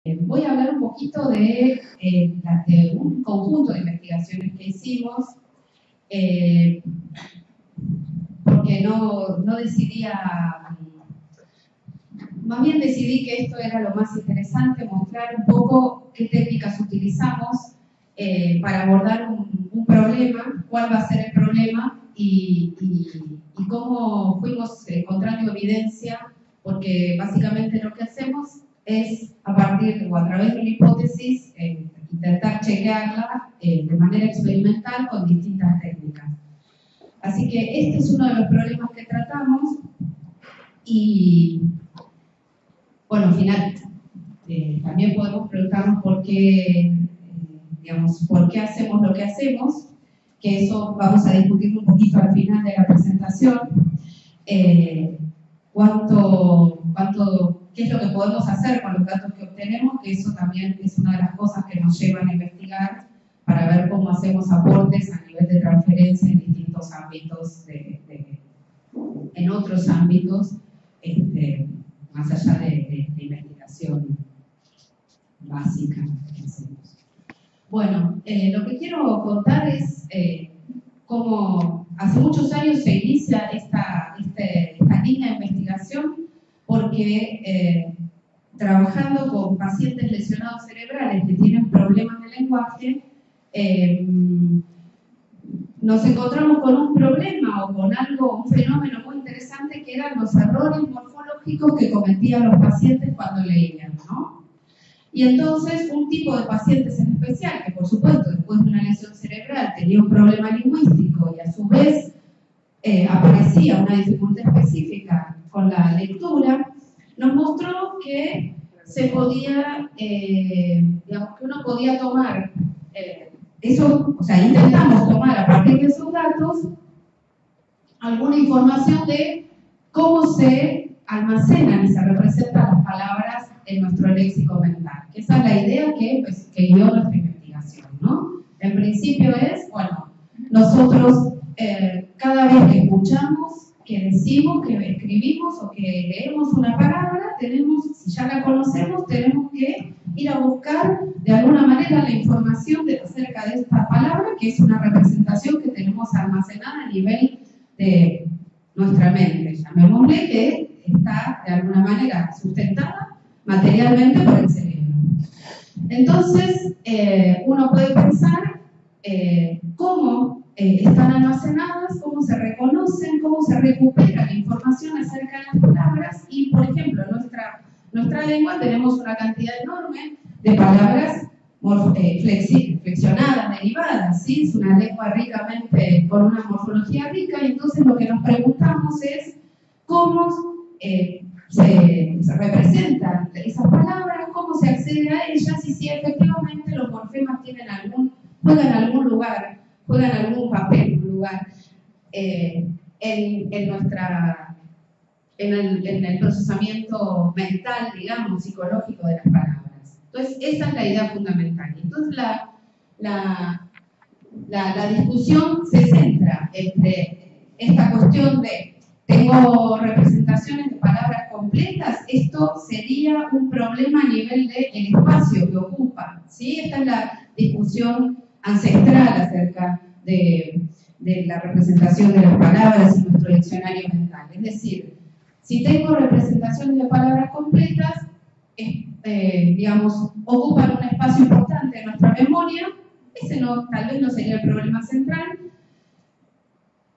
Voy a hablar un poquito de un conjunto de investigaciones que hicimos, porque no decidí, más bien decidí que esto era lo más interesante, mostrar un poco qué técnicas utilizamos para abordar un problema, cuál va a ser el problema y cómo fuimos encontrando evidencia, porque básicamente lo que hacemos es a partir o a través de una hipótesis intentar chequearla de manera experimental con distintas técnicas. Así que este es uno de los problemas que tratamos y, bueno, al final también podemos preguntarnos por qué hacemos lo que hacemos, que eso vamos a discutir un poquito al final de la presentación. ¿Qué es lo que podemos hacer con los datos que obtenemos? Que eso también es una de las cosas que nos llevan a investigar para ver cómo hacemos aportes a nivel de transferencia en distintos ámbitos, en otros ámbitos, más allá de investigación básica que hacemos. Bueno, lo que quiero contar es cómo hace muchos años se inicia esta línea de investigación, porque trabajando con pacientes lesionados cerebrales que tienen problemas de lenguaje, nos encontramos con un problema o con un fenómeno muy interesante que eran los errores morfológicos que cometían los pacientes cuando leían, ¿no? Y entonces un tipo de pacientes en especial, que por supuesto después de una lesión cerebral tenía un problema lingüístico y a su vez aparecía una dificultad específica con la lectura, nos mostró que se podía, que uno podía tomar intentamos tomar a partir de esos datos alguna información de cómo se almacenan y se representan las palabras en nuestro léxico mental. Esa es la idea que guió nuestra investigación, ¿no? En principio es, bueno, nosotros cada vez que escuchamos, que decimos, que escribimos o que leemos una palabra, si ya la conocemos, tenemos que ir a buscar de alguna manera la información acerca de esta palabra, que es una representación que tenemos almacenada a nivel de nuestra mente. Llamémosle que está de alguna manera sustentada materialmente por el cerebro. Entonces, uno puede pensar cómo están almacenadas, cómo se reconocen, cómo se recupera la información acerca de las palabras y, por ejemplo, en nuestra lengua tenemos una cantidad enorme de palabras flexionadas, derivadas, ¿sí? Es una lengua con una morfología rica y entonces lo que nos preguntamos es cómo se representan esas palabras, cómo se accede a ellas y si efectivamente los morfemas juegan algún papel, un lugar en el procesamiento mental, digamos, psicológico de las palabras. Entonces, esa es la idea fundamental. Entonces, la discusión se centra entre esta cuestión de tengo representaciones de palabras completas, esto sería un problema a nivel del espacio que ocupa, ¿sí? Esta es la discusión ancestral acerca de la representación de las palabras en nuestro diccionario mental. Es decir, si tengo representaciones de palabras completas, ocupan un espacio importante en nuestra memoria, tal vez no sería el problema central,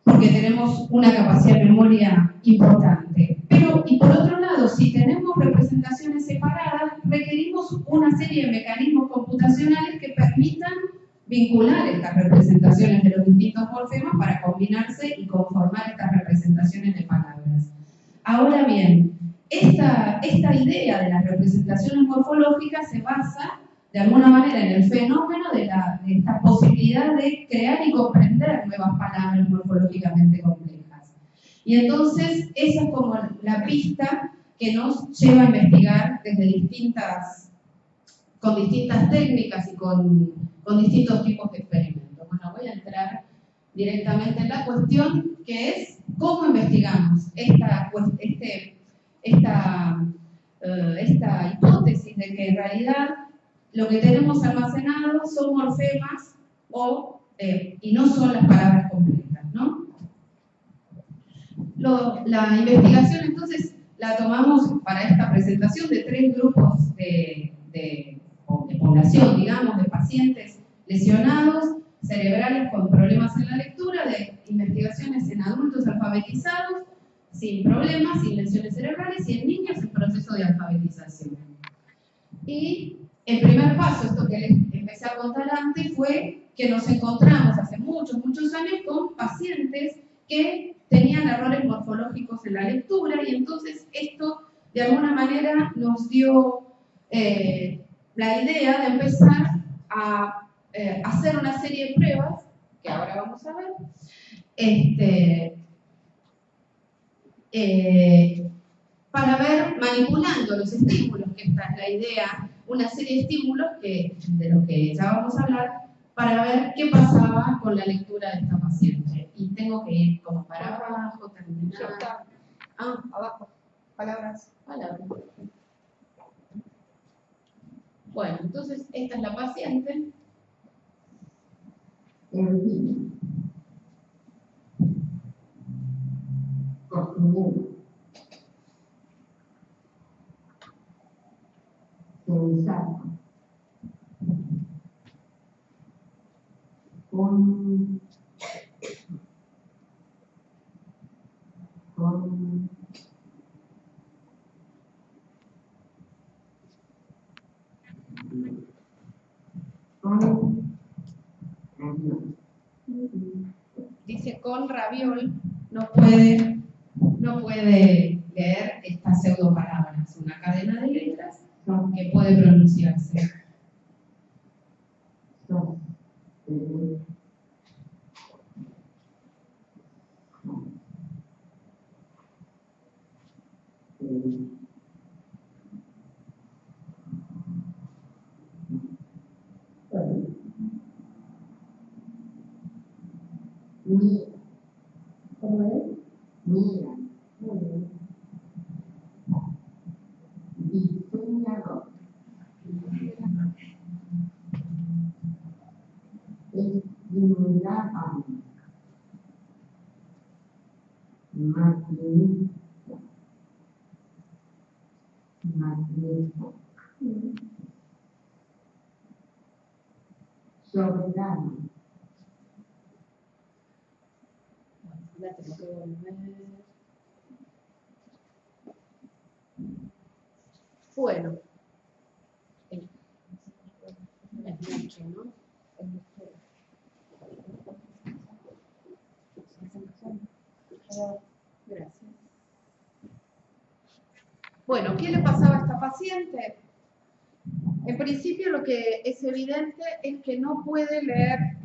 porque tenemos una capacidad de memoria importante. Y por otro lado, si tenemos representaciones separadas, requerimos una serie de mecanismos computacionales que permitan vincular estas representaciones de los distintos morfemas para combinarse y conformar estas representaciones de palabras. Ahora bien, esta idea de las representaciones morfológicas se basa de alguna manera en el fenómeno de esta posibilidad de crear y comprender nuevas palabras morfológicamente complejas. Y entonces esa es como la pista que nos lleva a investigar con distintas técnicas y con distintos tipos de experimentos. Bueno, voy a entrar directamente en la cuestión, que es cómo investigamos esta hipótesis de que en realidad lo que tenemos almacenado son morfemas y no son las palabras completas, ¿no? La investigación entonces la tomamos para esta presentación de 3 grupos de población, digamos, de pacientes lesionados cerebrales con problemas en la lectura, de investigaciones en adultos alfabetizados sin problemas, sin lesiones cerebrales, y en niños en proceso de alfabetización. Y el primer paso, esto que les empecé a contar antes, fue que nos encontramos hace muchos años con pacientes que tenían errores morfológicos en la lectura, y entonces esto de alguna manera nos dio la idea de empezar a hacer una serie de pruebas, que ahora vamos a ver, para ver, manipulando los estímulos, que esta es la idea, una serie de estímulos de los que ya vamos a hablar, para ver qué pasaba con la lectura de esta paciente. Y tengo que ir como para abajo, terminar. Abajo, palabras. Bueno, entonces esta es la paciente. Cocinero, sensato, con raviol. Dice con raviol, no puede leer estas pseudopalabras, una cadena de letras que puede pronunciarse. ¿Cómo es? Mira, diseñador, estimulaba, maquinista, soberano. La tengo que volver. Bueno, es mucho, ¿no? Gracias. Bueno, ¿qué le pasaba a esta paciente? En principio lo que es evidente es que no puede leer,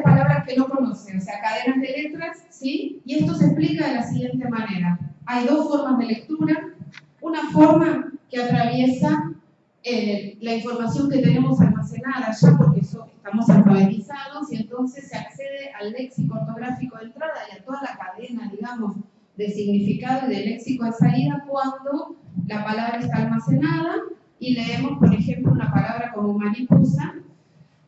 palabras que no conoce, o sea, cadenas de letras, ¿sí? Y esto se explica de la siguiente manera. Hay 2 formas de lectura. Una forma que atraviesa la información que tenemos almacenada ya, porque estamos alfabetizados, y entonces se accede al léxico ortográfico de entrada y a toda la cadena, digamos, de significado y de léxico de salida cuando la palabra está almacenada y leemos, por ejemplo, una palabra como mariposa,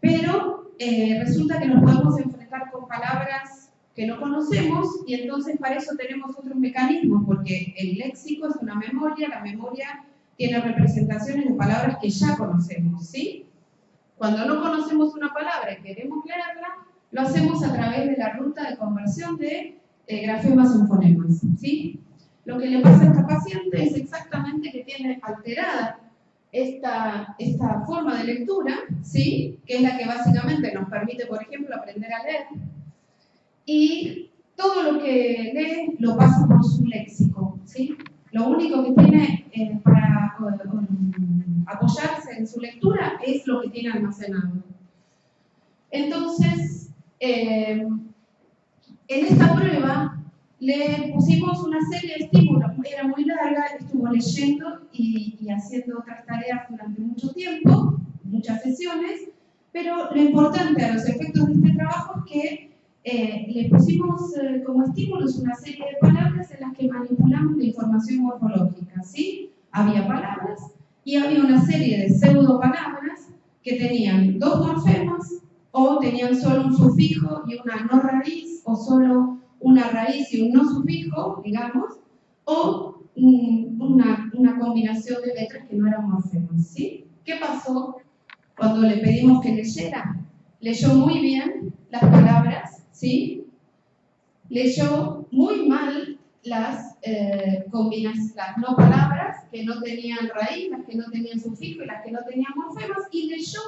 pero resulta que nos podemos enfrentar con palabras que no conocemos, y entonces para eso tenemos otros mecanismos, porque el léxico es una memoria, la memoria tiene representaciones de palabras que ya conocemos, ¿sí? Cuando no conocemos una palabra y queremos leerla, lo hacemos a través de la ruta de conversión de grafemas en fonemas, ¿sí? Lo que le pasa a esta paciente es exactamente que tiene alterada esta forma de lectura, ¿sí? Que es la que básicamente nos permite, por ejemplo, aprender a leer, y todo lo que lee lo pasa por su léxico, ¿sí? Lo único que tiene para apoyarse en su lectura es lo que tiene almacenado. Entonces, en esta prueba le pusimos una serie de estímulos, era muy larga, estuvo leyendo y haciendo otras tareas durante mucho tiempo, muchas sesiones, pero lo importante a los efectos de este trabajo es que le pusimos como estímulos una serie de palabras en las que manipulamos la información morfológica, ¿sí? había palabras y había una serie de pseudopalabras que tenían dos morfemas o tenían solo un sufijo y una no raíz, o solo una raíz y un no sufijo, digamos, o una combinación de letras que no eran morfemas, ¿sí? ¿Qué pasó cuando le pedimos que leyera? Leyó muy bien las palabras, ¿sí? Leyó muy mal las no palabras que no tenían raíz, las que no tenían sufijo y las que no tenían morfemas, y leyó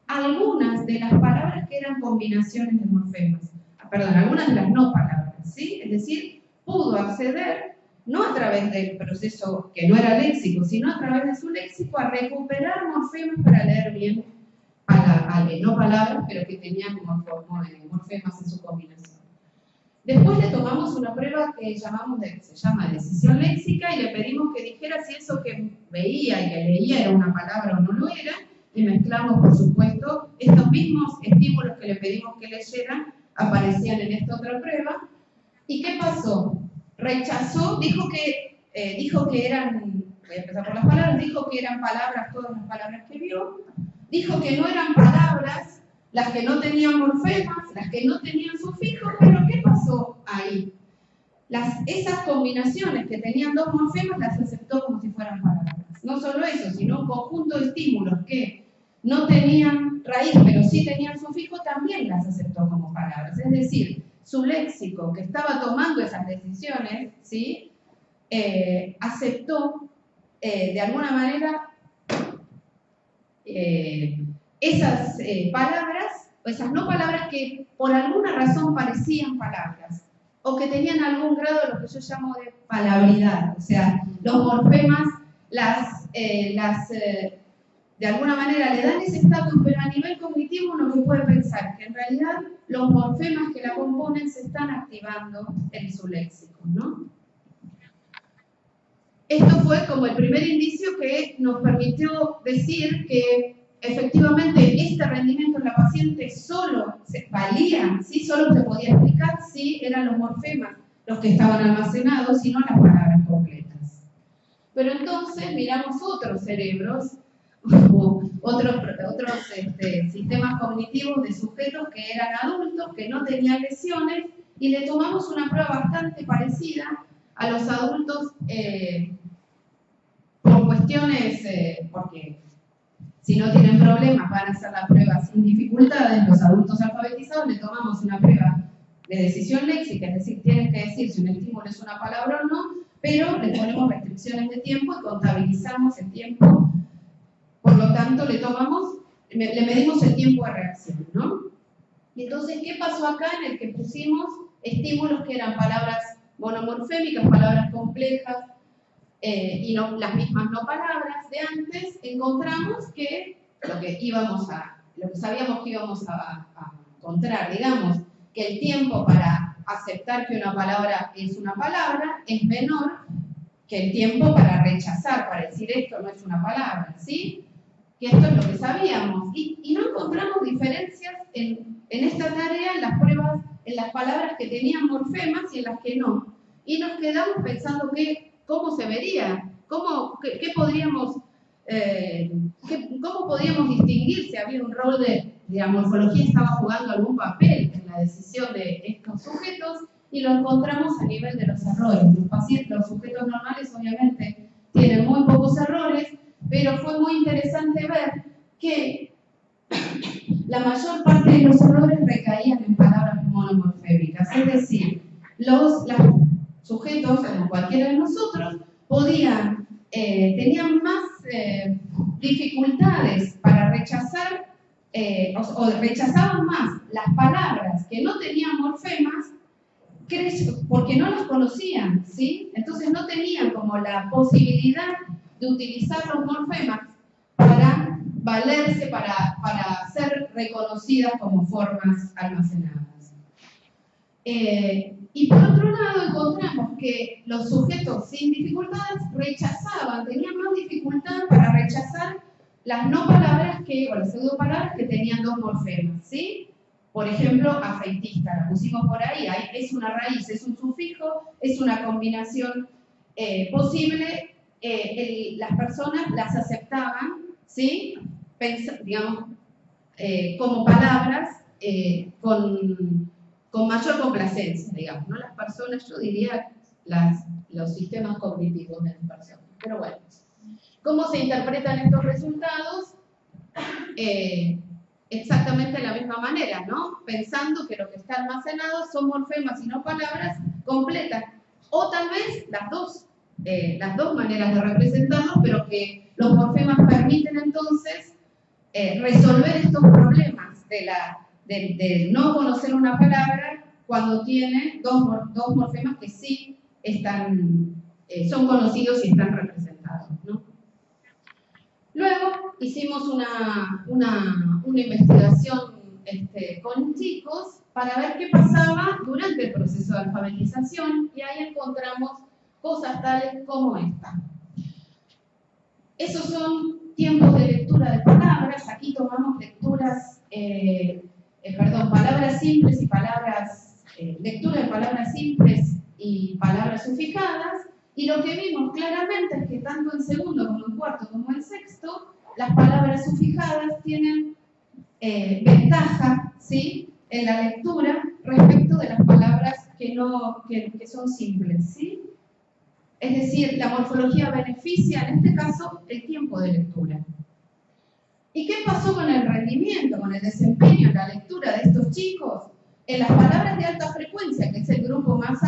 algunas de las palabras que eran combinaciones de morfemas, perdón, algunas de las no palabras, ¿sí? Es decir, pudo acceder, no a través del proceso que no era léxico, sino a través de su léxico, a recuperar morfemas para leer bien no palabras, pero que tenían morfemas en su combinación. Después le tomamos una prueba que se llama decisión léxica y le pedimos que dijera si eso que veía y que leía era una palabra o no lo era, y mezclamos, por supuesto, estos mismos estímulos que le pedimos que leyeran, aparecían en esta otra prueba. ¿Y qué pasó? Rechazó, dijo que eran, voy a empezar por las palabras, dijo que eran palabras, todas las palabras que vio, dijo que no eran palabras las que no tenían morfemas, las que no tenían sufijos, pero ¿qué pasó ahí? Esas combinaciones que tenían dos morfemas las aceptó como si fueran palabras. No solo eso, sino un conjunto de estímulos que no tenían raíz, pero sí tenían sufijo, también las aceptó como palabras. Es decir, su léxico, que estaba tomando esas decisiones, ¿sí? Aceptó de alguna manera esas palabras, o esas no palabras que por alguna razón parecían palabras, o que tenían algún grado de lo que yo llamo de palabridad, o sea, los morfemas de alguna manera le dan ese estatus, pero a nivel cognitivo uno que puede pensar que en realidad los morfemas que la componen se están activando en su léxico, ¿no? Esto fue como el primer indicio que nos permitió decir que efectivamente este rendimiento en la paciente solo valía, ¿sí? Solo se podía explicar si eran los morfemas los que estaban almacenados y no las palabras completas. Pero entonces miramos otros cerebros, otros sistemas cognitivos de sujetos que eran adultos, que no tenían lesiones, y le tomamos una prueba bastante parecida a los adultos por cuestiones, porque si no tienen problemas van a hacer la prueba sin dificultades. Los adultos alfabetizados le tomamos una prueba de decisión léxica, es decir, tienen que decir si un estímulo es una palabra o no, pero le ponemos restricciones de tiempo y contabilizamos el tiempo. Por lo tanto, le medimos el tiempo de reacción, ¿no? Y entonces, ¿qué pasó acá en el que pusimos estímulos que eran palabras monomorfémicas, palabras complejas, y no, las mismas no palabras de antes? Encontramos que lo que sabíamos que íbamos a encontrar, digamos, que el tiempo para aceptar que una palabra es una palabra es menor que el tiempo para rechazar, para decir esto no es una palabra, ¿sí? Que esto es lo que sabíamos. Y no encontramos diferencias en esta tarea, en las pruebas, en las palabras que tenían morfemas y en las que no. Y nos quedamos pensando cómo se vería, cómo podríamos distinguir si había un rol de la morfología estaba jugando algún papel en la decisión de estos sujetos, y lo encontramos a nivel de los errores. Los sujetos normales obviamente tienen muy pocos errores, pero fue muy interesante ver que la mayor parte de los errores recaían en palabras monomorfémicas, es decir, los sujetos, como cualquiera de nosotros, tenían más dificultades para rechazar, o rechazaban más las palabras que no tenían morfemas, porque no las conocían, ¿sí? Entonces no tenían como la posibilidad de utilizar los morfemas para valerse, para ser reconocidas como formas almacenadas. Y por otro lado encontramos que los sujetos sin dificultades tenían más dificultad para rechazar las no palabras o las pseudopalabras que tenían dos morfemas, ¿sí? Por ejemplo, afeitista, la pusimos por ahí, es una raíz, es un sufijo, es una combinación posible, las personas las aceptaban, ¿sí? Digamos, como palabras con mayor complacencia, digamos, ¿no? Las personas, yo diría, los sistemas cognitivos de las personas. Pero bueno, ¿cómo se interpretan estos resultados? Exactamente de la misma manera, ¿no? Pensando que lo que está almacenado son morfemas y no palabras completas, o tal vez las dos maneras de representarlos, pero que los morfemas permiten entonces resolver estos problemas de no conocer una palabra cuando tiene dos morfemas que sí son conocidos y están representados, ¿no? Luego hicimos una investigación con chicos para ver qué pasaba durante el proceso de alfabetización y ahí encontramos cosas tales como esta. Esos son tiempos de lectura de palabras. Aquí tomamos palabras simples y palabras, lectura de palabras simples y palabras sufijadas. Y lo que vimos claramente es que tanto en segundo como en cuarto como en sexto, las palabras sufijadas tienen ventaja, ¿sí?, en la lectura respecto de las palabras que son simples, ¿sí? Es decir, la morfología beneficia, en este caso, el tiempo de lectura. ¿Y qué pasó con el rendimiento, con el desempeño en la lectura de estos chicos? En las palabras de alta frecuencia, que es el grupo más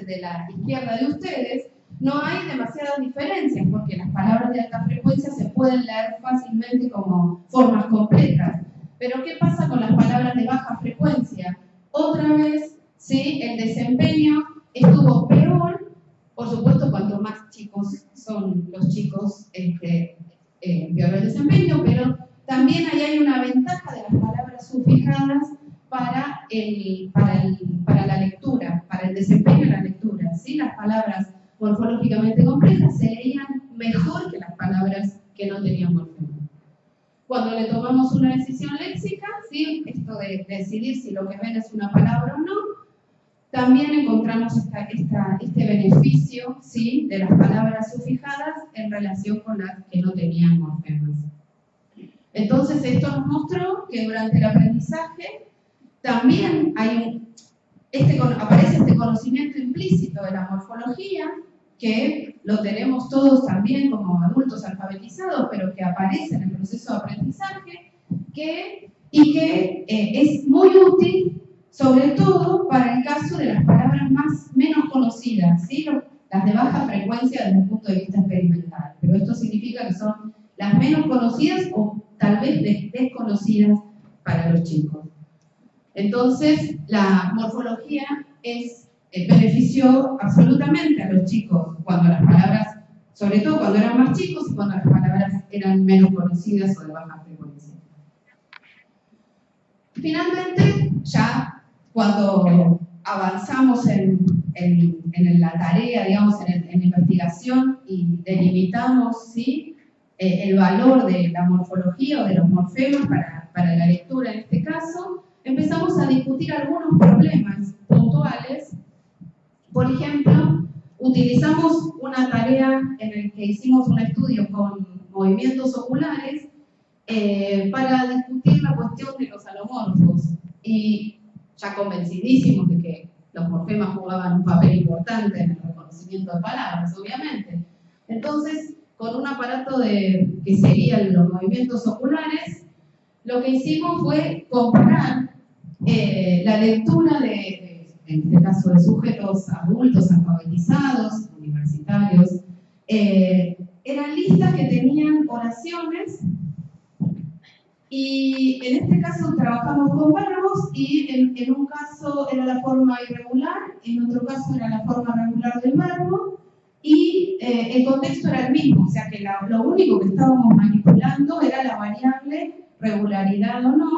de la izquierda de ustedes, no hay demasiadas diferencias, porque las palabras de alta frecuencia se pueden leer fácilmente como formas completas. Pero ¿qué pasa con las palabras de baja frecuencia? Otra vez, ¿sí?, el desempeño estuvo peor. Por supuesto, cuanto más chicos son los chicos, peor el desempeño, pero también ahí hay una ventaja de las palabras sufijadas para la lectura, para el desempeño en la lectura, ¿sí? Las palabras morfológicamente complejas se leían mejor que las palabras que no tenían morfema. Cuando le tomamos una decisión léxica, ¿sí?, esto de decidir si lo que ven es una palabra o no, también encontramos este beneficio, ¿sí?, de las palabras sufijadas en relación con las que no tenían morfemas. Entonces, esto nos mostró que durante el aprendizaje también aparece este conocimiento implícito de la morfología, que lo tenemos todos también como adultos alfabetizados, pero que aparece en el proceso de aprendizaje, y que es muy útil, sobre todo para el caso de las palabras menos conocidas, ¿sí?, las de baja frecuencia desde el punto de vista experimental. Pero esto significa que son las menos conocidas o tal vez desconocidas para los chicos. Entonces, la morfología benefició absolutamente a los chicos cuando las palabras, sobre todo cuando eran más chicos y cuando las palabras eran menos conocidas o de baja frecuencia. Finalmente, ya cuando avanzamos en la tarea, digamos, en la investigación y delimitamos, ¿sí?, el valor de la morfología o de los morfemas para la lectura en este caso, empezamos a discutir algunos problemas puntuales. Por ejemplo, utilizamos una tarea en la que hicimos un estudio con movimientos oculares para discutir la cuestión de los alomorfos. Y ya convencidísimos de que los morfemas jugaban un papel importante en el reconocimiento de palabras, obviamente. Entonces, con un aparato que seguía los movimientos oculares, lo que hicimos fue comparar la lectura en este caso de sujetos adultos, alfabetizados, universitarios. Eran listas que tenían oraciones y en este caso trabajamos con verbos y en un caso era la forma irregular, en otro caso era la forma regular del verbo y el contexto era el mismo, o sea que lo único que estábamos manipulando era la variable regularidad o no,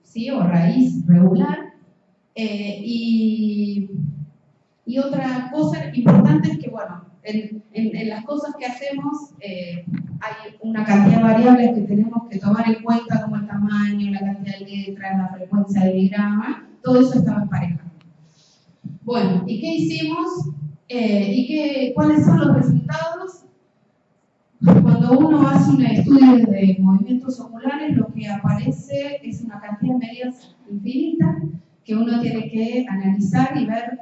¿sí?, o raíz regular. Y otra cosa importante es que, bueno, en las cosas que hacemos hay una cantidad de variables que tenemos que tomar en cuenta, como el tamaño, la cantidad de letras, la frecuencia del digrama, todo eso estaba emparejado. Bueno, ¿y qué hicimos? ¿Cuáles son los resultados? cuando uno hace un estudio de movimientos oculares, lo que aparece es una cantidad de medidas infinitas que uno tiene que analizar y ver,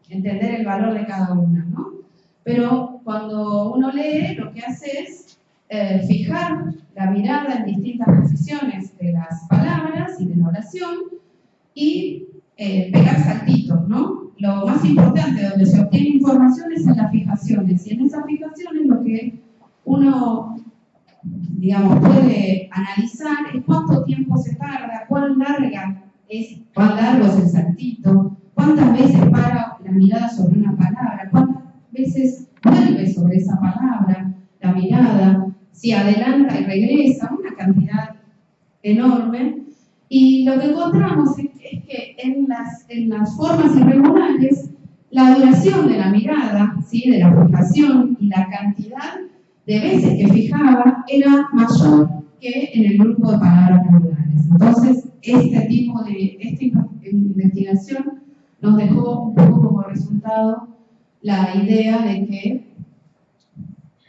entender el valor de cada una, ¿no? Pero cuando uno lee, lo que hace es fijar la mirada en distintas posiciones de las palabras y de la oración y pegar saltitos, ¿no? Lo más importante donde se obtiene información es en las fijaciones, y en esas fijaciones lo que uno, digamos, puede analizar es cuánto tiempo se tarda, cuán largo es el saltito, cuántas veces para la mirada sobre una palabra, cuántas veces vuelve sobre esa palabra la mirada, si adelanta y regresa, una cantidad enorme. Y lo que encontramos es que en las formas irregulares, la duración de la mirada, ¿sí?, de la fijación y la cantidad de veces que fijaba era mayor que en el grupo de palabras regulares. Entonces, esta investigación nos dejó un poco como resultado la idea de que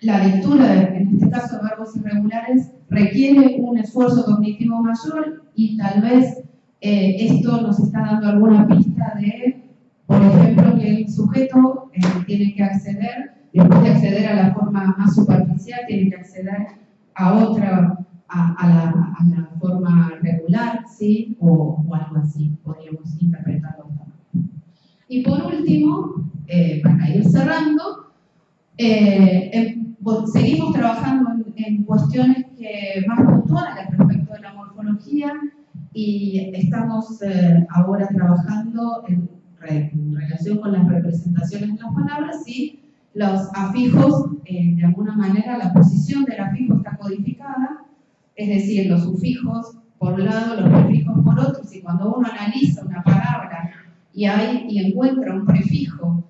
la lectura, en este caso de verbos irregulares, requiere un esfuerzo cognitivo mayor y tal vez esto nos está dando alguna pista de, por ejemplo, que el sujeto tiene que acceder, después de acceder a la forma más superficial, tiene que acceder a otra, a la forma regular, ¿sí? O algo así, podríamos interpretarlo también. Y por último, para ir cerrando, seguimos trabajando en cuestiones más puntuales respecto de la morfología y estamos ahora trabajando en relación con las representaciones de las palabras y los afijos, de alguna manera la posición del afijo está codificada, es decir, los sufijos por un lado, los prefijos por otro, y cuando uno analiza una palabra y encuentra un prefijo,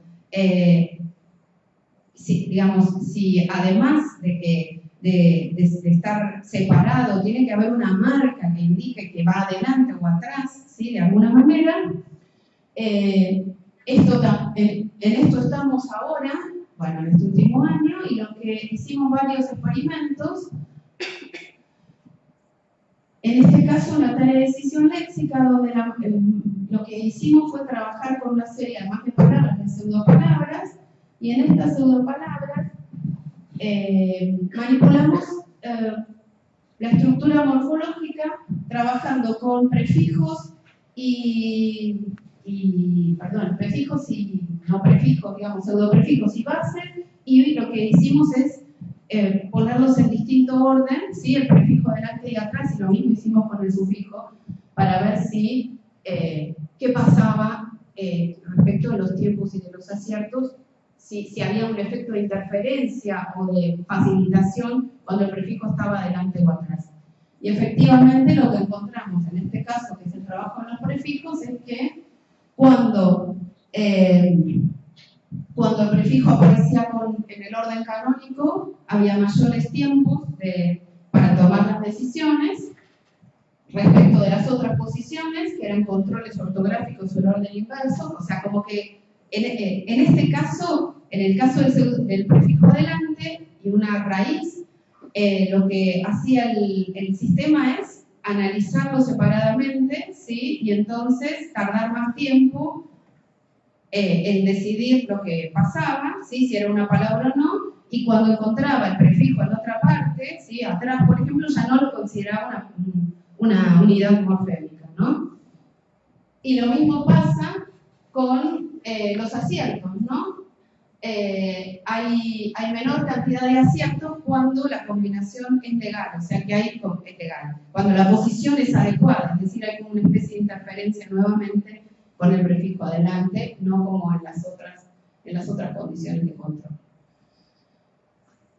si además de estar separado, tiene que haber una marca que indique que va adelante o atrás, ¿sí?, de alguna manera, en esto estamos ahora, bueno, en este último año, y lo que hicimos varios experimentos, en este caso una tarea de decisión léxica, donde lo que hicimos fue trabajar con una serie, además de palabras, de pseudopalabras, y en estas pseudopalabras manipulamos la estructura morfológica trabajando con prefijos prefijos y no prefijos, digamos, pseudoprefijos y base, y lo que hicimos es ponerlos en distinto orden, ¿sí?, el prefijo delante y atrás, y lo mismo hicimos con el sufijo, para ver si qué pasaba respecto de los tiempos y de los aciertos, si había un efecto de interferencia o de facilitación cuando el prefijo estaba delante o atrás. Y efectivamente lo que encontramos en este caso, que es el trabajo en los prefijos, es que cuando el prefijo aparecía en el orden canónico, había mayores tiempos para tomar las decisiones respecto de las otras posiciones, que eran controles ortográficos o el orden inverso, o sea, como que en este caso, en el caso del prefijo adelante y una raíz, lo que hacía el sistema es analizarlo separadamente, ¿sí?, y entonces tardar más tiempo en decidir lo que pasaba, ¿sí?, si era una palabra o no, y cuando encontraba el prefijo en otra parte, ¿sí?, atrás, por ejemplo, ya no lo consideraba una unidad morfémica, ¿no? Y lo mismo pasa con los aciertos, ¿no? Hay menor cantidad de aciertos cuando la combinación es legal, o sea que es legal. Cuando la posición es adecuada, es decir, hay como una especie de interferencia nuevamente con el prefijo adelante, no como en las otras condiciones de control.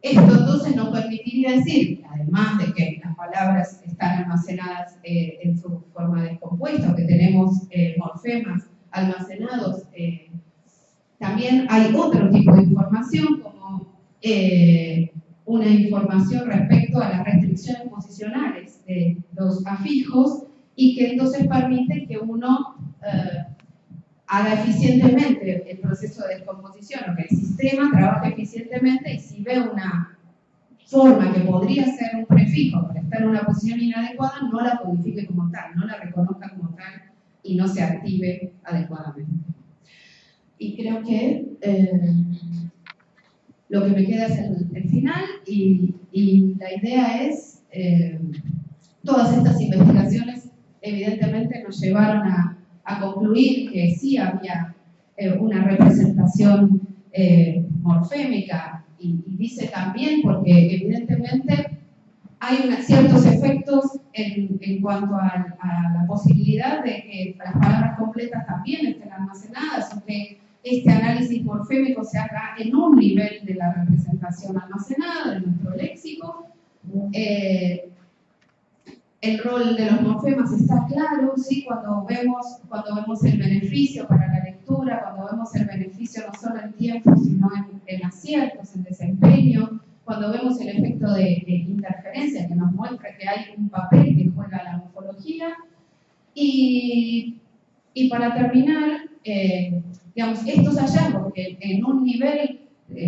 Esto entonces nos permitiría decir, además de que las palabras están almacenadas en su forma descompuesta, que tenemos morfemas almacenados, también hay otro tipo de información, como una información respecto a las restricciones posicionales de los afijos, y que entonces permite que uno haga eficientemente el proceso de descomposición, o que el sistema trabaje eficientemente, y si ve forma que podría ser un prefijo para estar en una posición inadecuada no la codifique como tal, no la reconozca como tal y no se active adecuadamente. Y creo que lo que me queda es el final y la idea es, todas estas investigaciones evidentemente nos llevaron a concluir que sí había una representación morfémica y dice también porque evidentemente hay ciertos efectos en cuanto a la posibilidad de que las palabras completas también estén almacenadas o que este análisis morfémico se haga en un nivel de la representación almacenada de nuestro léxico. El rol de los morfemas está claro, ¿sí? Cuando vemos el beneficio para la lectura, cuando vemos el beneficio no solo en tiempo, sino en aciertos, en desempeño, cuando vemos el efecto de interferencia que nos muestra que hay un papel que juega la morfología. Y para terminar, digamos, estos hallazgos que en un nivel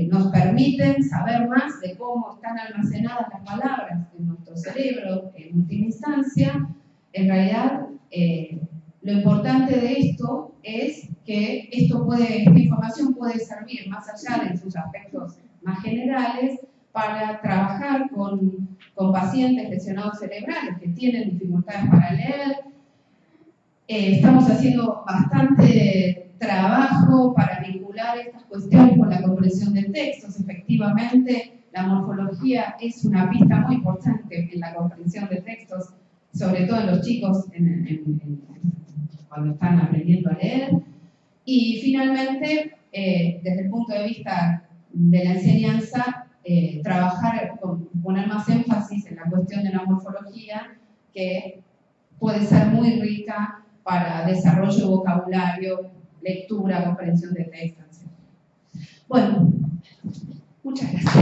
nos permiten saber más de cómo están almacenadas las palabras en nuestro cerebro en última instancia, en realidad lo importante de esto es que esta información puede servir más allá de sus aspectos más generales para trabajar con pacientes lesionados cerebrales que tienen dificultades para leer. Estamos haciendo bastante trabajo para vincular estas cuestiones con la comprensión de textos. Efectivamente, la morfología es una pista muy importante en la comprensión de textos, sobre todo en los chicos cuando están aprendiendo a leer. Y finalmente, desde el punto de vista de la enseñanza, trabajar, poner más énfasis en la cuestión de la morfología, que puede ser muy rica para desarrollo de vocabulario, lectura, comprensión de texto, etc. Bueno, muchas gracias.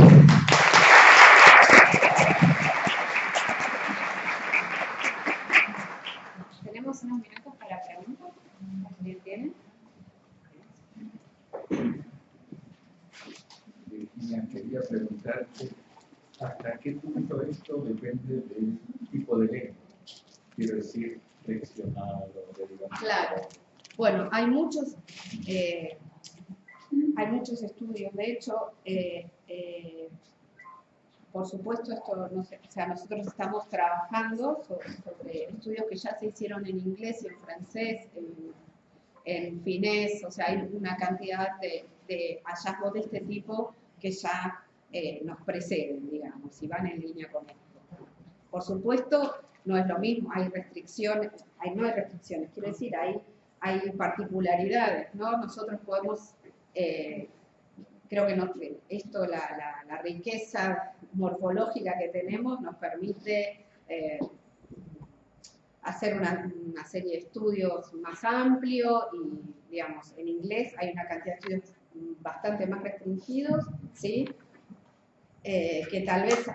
Tenemos unos minutos para preguntas. ¿Alguien tiene? Virginia, quería preguntarte hasta qué punto esto depende del tipo de lengua. Quiero decir, leccionado, derivado. Claro. Bueno, hay muchos estudios. De hecho, por supuesto, esto no sé, o sea, nosotros estamos trabajando sobre estudios que ya se hicieron en inglés y en francés, en finés, o sea, hay una cantidad de hallazgos de este tipo que ya nos preceden, digamos, y van en línea con esto. Por supuesto, no es lo mismo, hay restricciones, no hay restricciones, quiero decir, hay particularidades, ¿no? Nosotros podemos, creo que esto, la riqueza morfológica que tenemos nos permite hacer una serie de estudios más amplio y, digamos, en inglés hay una cantidad de estudios bastante más restringidos, ¿sí? Que tal vez,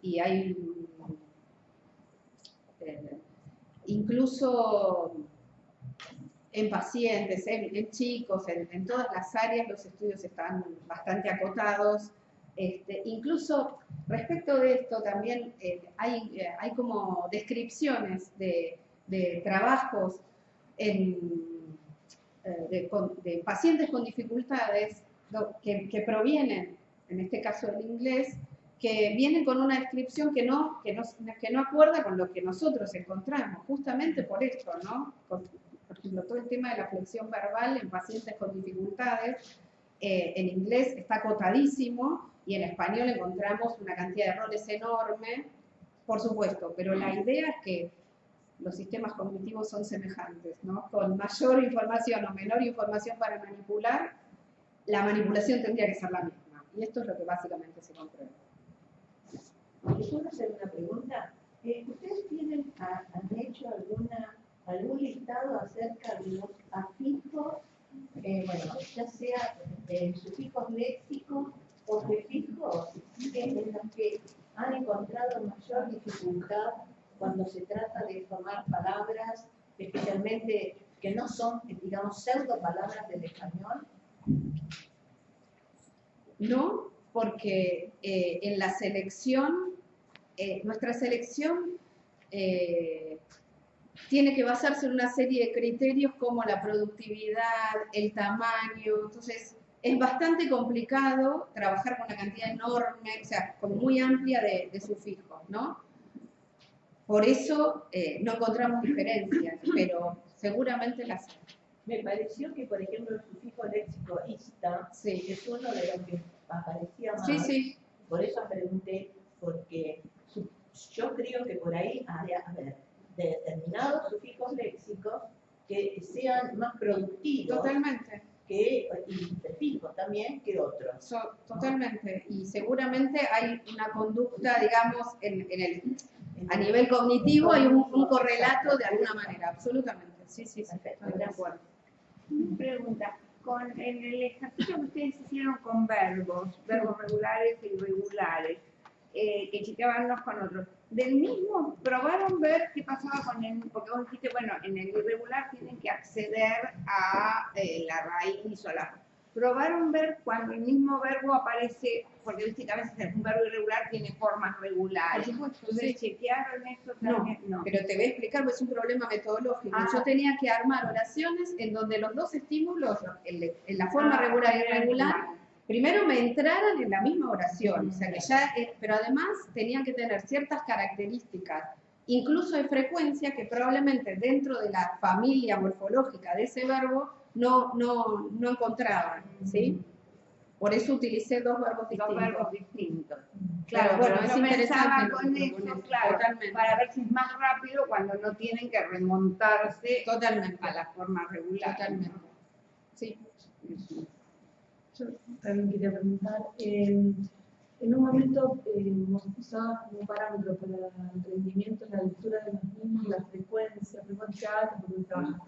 y hay incluso en pacientes, en chicos, en todas las áreas los estudios están bastante acotados. Incluso respecto de esto también hay como descripciones de trabajos de pacientes con dificultades que provienen, en este caso del inglés, que vienen con una descripción que no acuerda con lo que nosotros encontramos, justamente por esto, ¿no? Por ejemplo, todo el tema de la flexión verbal en pacientes con dificultades, en inglés está acotadísimo y en español encontramos una cantidad de errores enorme, por supuesto, pero la idea es que los sistemas cognitivos son semejantes, ¿no? Con mayor información o menor información para manipular, la manipulación tendría que ser la misma. Y esto es lo que básicamente se comprueba. ¿Puedo hacer una pregunta? ¿Ustedes han hecho algún listado acerca de los afijos, ya sea sufijos léxicos o prefijos, en los que han encontrado mayor dificultad cuando se trata de formar palabras, especialmente que no son, digamos, pseudo palabras del español? No, porque en la selección, nuestra selección tiene que basarse en una serie de criterios como la productividad, el tamaño, entonces es bastante complicado trabajar con una cantidad enorme, o sea, como muy amplia de sufijos, ¿no? Por eso no encontramos diferencias, pero seguramente las hay. Me pareció que, por ejemplo, el sufijo léxico ista Sí. es uno de los que aparecía más. Sí, sí. Por eso pregunté, porque yo creo que por ahí hay, a ver, determinados sufijos léxicos que sean más productivos. Totalmente. Y prefijos también que otros. Totalmente. Y seguramente hay una conducta, digamos, a nivel cognitivo hay un correlato de alguna manera, absolutamente. Sí, sí, sí, estoy de acuerdo. Una pregunta, en el ejercicio que ustedes hicieron con verbos regulares e irregulares, que chequeaban unos con otros, del mismo, probaron ver qué pasaba con el, porque vos dijiste, bueno, en el irregular tienen que acceder a la raíz o la... Probaron ver cuando el mismo verbo aparece, porque viste que a veces un verbo irregular tiene formas regulares. Por supuesto, Entonces, sí. ¿chequearon eso también? No. Pero te voy a explicar, porque es un problema metodológico. Ah. Yo tenía que armar oraciones en donde los dos estímulos, en la forma regular y irregular, primero me entraran en la misma oración, o sea que ya, pero además tenían que tener ciertas características, incluso de frecuencia, que probablemente dentro de la familia morfológica de ese verbo no encontraban, ¿sí? Por eso utilicé dos verbos distintos. Dos verbos distintos. Claro, bueno, es yo interesante pensaba lo con que eso, propones, claro, totalmente. para ver si es más rápido cuando no tienen que remontarse Totalmente. a la forma regular. Totalmente. Sí. Yo también quería preguntar, en un momento vos usabas como parámetro para el rendimiento la lectura de los niños, la frecuencia alta, porque trabajas.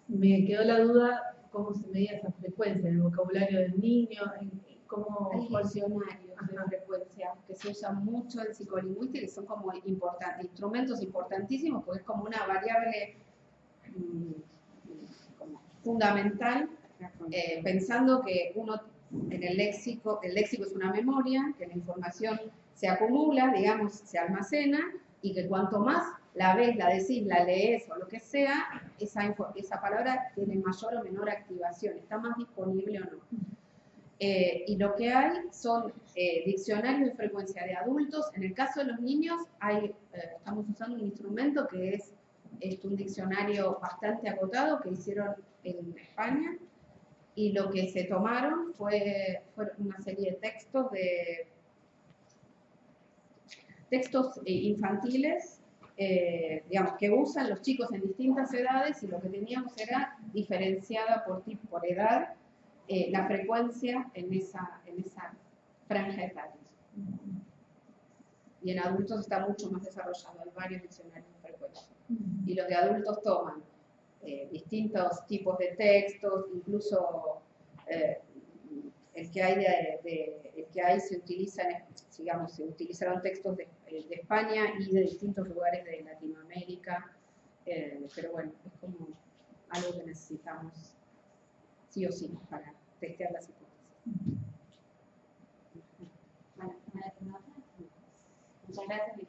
Me quedó la duda cómo se medía esa frecuencia en el vocabulario del niño, cómo... Hay diccionarios de frecuencia que se usan mucho en psicolingüística, que son como instrumentos importantísimos, porque es como una variable como fundamental, pensando que uno en el léxico es una memoria, que la información se acumula, digamos, se almacena, y que cuanto más la ves, la decís, la lees o lo que sea, esa palabra tiene mayor o menor activación, está más disponible o no. Y lo que hay son diccionarios de frecuencia de adultos. En el caso de los niños, estamos usando un instrumento que es un diccionario bastante acotado que hicieron en España, y lo que se tomaron fue una serie de textos infantiles, digamos, que usan los chicos en distintas edades, y lo que teníamos era diferenciada por edad la frecuencia en esa franja etaria. Y en adultos está mucho más desarrollado, hay varios diccionarios de frecuencia. Y los de adultos toman distintos tipos de textos, incluso el que hay se utilizan, digamos, se utilizaron textos de España y de distintos lugares de Latinoamérica, pero bueno, es como algo que necesitamos sí o sí para testear las hipótesis. Muchas gracias.